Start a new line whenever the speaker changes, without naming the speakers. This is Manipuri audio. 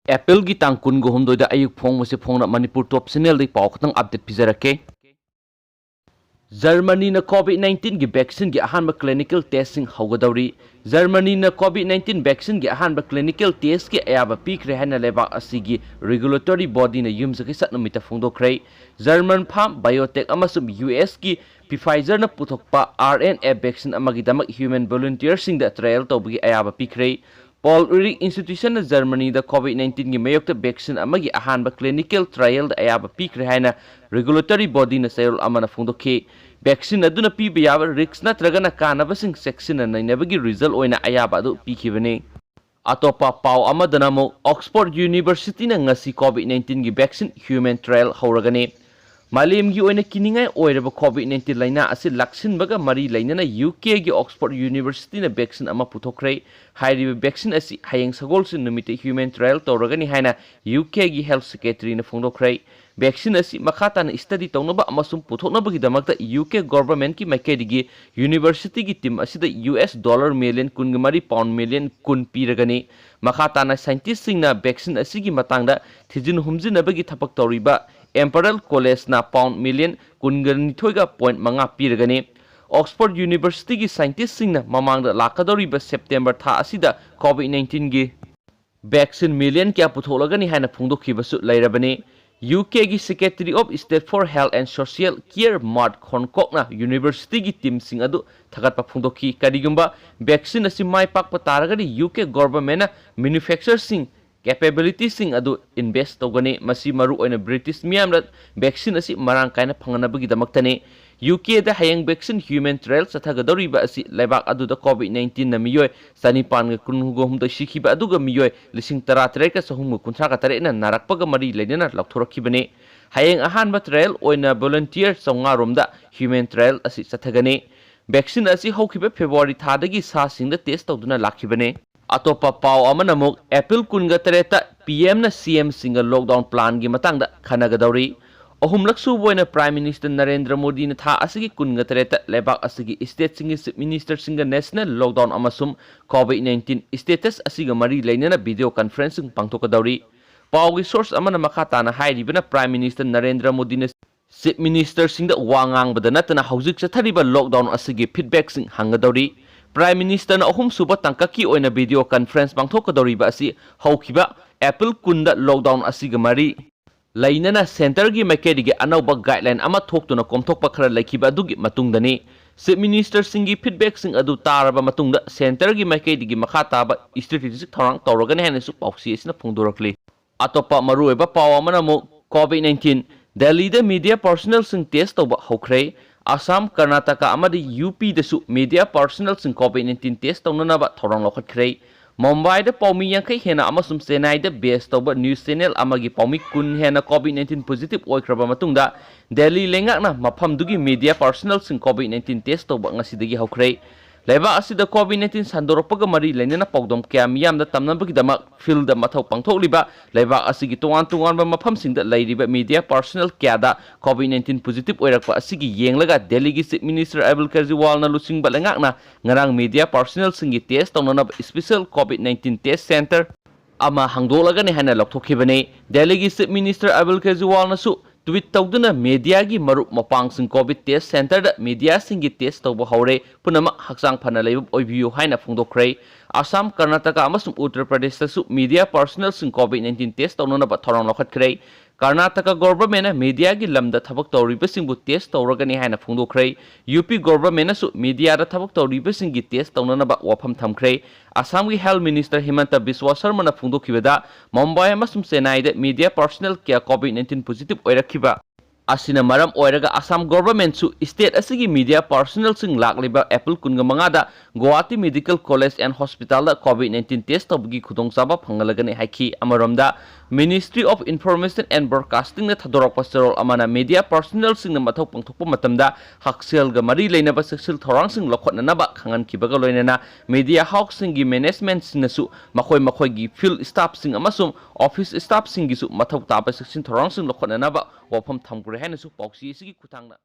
Apple gi tang kun go humdoi da ayuk phong mose phong na Manipur top channel dai paw khatang update pizarake. Germany na COVID-19 gi vaccine gi ahanba clinical testing haugadawri. Germany na COVID-19 vaccine gi ahanba clinical test gi ayaba pikre hana leba asigi regulatory body na yumzaki satnumita phongdokre. German farm biotech amasum US gi Pfizer na puthokpa RNA vaccine amagidamak human volunteers sing da trial tawbagi ayaba pikre. Paul Ulrich Institution na Germany da COVID-19 gi mayokta vaccine amagi ahanba clinical trial da ayaba pikre hana regulatory body na sayol amana phongdokhe. Vaccine aduna piba yaba risks natragana kanabasing section na nainabagi result oina ayaba adu pikibane. Atopa paw amadana mo Oxford University na ngasi COVID-19 gi vaccine human trial hauragane. Malim gi oina kiningai oiraba COVID-19 laina asi laksin baga mari lainana UK gi Oxford University na vaccine ama puthokre. Hairiba vaccine asi hayeng sagol sin numite human trial tawragani haina UK gi health secretary na phongdokre. Vaccine asi makata na study tawnaba amasum puthoknaba gi damakta UK government ki maikedi university gi team asida US dollar million kungamari pound million kun piragani. Makata na scientist sing na vaccine asi gi matangda thijin humjinaba gi thapak tawriba Imperial College na pound million kungani thoiga point manga piragani. Oxford University gi scientist sing na mamangda lakadoriba September tha asida COVID-19 gi vaccine million kya putholagani haina phongdokhibasu lairabani. UK gi Secretary of State for Health and Social Care Mart Khonokna University gi team sing adu thagatpa phongdokhi karigumba vaccine asi mai pakpa taragani UK government na manufacturer sing capability sing adu invest togani masi maru oina British miyamra vaccine asi marang kaina phanganabagi damaktane. UK da hayang vaccine human trial sathagadoriba asi lebak adu da COVID-19 na miyoi sanipan ga kunhugom da shikiba adu ga miyoi lising taratre ka sahum kunthra ka tare na narakpa ga mari leinana lakthorakhibane. Hayang ahanba trial oina volunteer songa romda human trial asi sathagane. Vaccine asi hokhiba February thadagi sa singda test tawduna lakhibane. Atopa paw amanamuk April kunga tareta PM na CM singa lockdown plan gi matangda khanagadawri. Ahumlak suboy na Prime Minister Narendra Modi na tha asigi kunga tareta lebak asigi state singi minister singa national lockdown amasum COVID-19 status asiga mari lainana video conferencing pangtokadawri. Paw gi source amana makata na hairiba na Prime Minister Narendra Modi na Chief Minister singa wangang badana tana haujik sathariba lockdown asigi feedback sing hangadawri. Prime Minister na ahum suba tangkaki oina video conference pangtokadawriba asi haukiba April kunda lockdown asiga mari lainana center gi maikedi gi anaoba guideline ama thoktuna komthokpa khara laikhiba adugi matungdani. Chief Minister singi feedback sing adu taraba matungda center gi maikedi gi makha taba strategic thorang tawragani hane su pausi isna phungdorakli. Atopa marueba pawamana mo COVID-19 Delhi da media personnel sing test tawba hokre. Assam, Karnataka amadi UP dasu media personnel sing COVID-19 test tawnanaba thorang lokhatkre. Mumbai da paumi yangkai hena amasum Chennai da base tawba news channel amagi paumi kun hena COVID-19 positive oikraba matungda Delhi lengakna maphamdugi media personnel sing COVID-19 test tawba ngasidagi hokre. Leba asida COVID-19 sandoropaga mari lainana pawdom kya miyam da tamnabagi damak field da mathau pangthokliba leba asigi tungan ba mafam singda lairiba media personnel kya da COVID-19 positive oirakpa asigi yenglaga Delhi gi Chief Minister Abul Kejriwal na lusing balangakna ngarang media personnel singi test tawnana special COVID-19 test center ama hangdolaga ne hana lokthokibane. Delhi gi Chief Minister Abul Kejriwal na su tweet tawduna media gi marup mapang sing COVID test center da media singi test tawba haure punama haksang phana leib oibiu haina phungdokre. Assam, Karnataka amasum Uttar Pradesh su media personnel sing COVID-19 test tawnana ba thorang lokhatkre. Karnataka government media gi lamda thabak tawriba singbu test tawragani haina phungdokre. UP government su media da thabak tawriba singi test tawnana ba wafam thamkre. Assam gi Health Minister Himanta Biswa Sharma na phungdokhibada Mumbai amasum Chennai da media personnel kya COVID-19 positive oirakhiba asina maram oiraga Assam government su state asigi media personnel sing lakliba April kunga mangada Guwahati Medical College and Hospital da COVID-19 test tabgi khudong saba phangalagani haiki amaromda Ministry of Information and Broadcasting na thadorakpa serol amana media personnel sing na mathau pangthokpa matamda haksel ga mari leinaba sexual thorang sing lokhotnanaba khangan kibaga loinana media hawk sing gi management sinasu makhoi gi field staff sing amasum office staff sing gi su mathau taba sexual thorang sing lokhotnanaba wafam thamgure haina su pauksi sigi kuthangna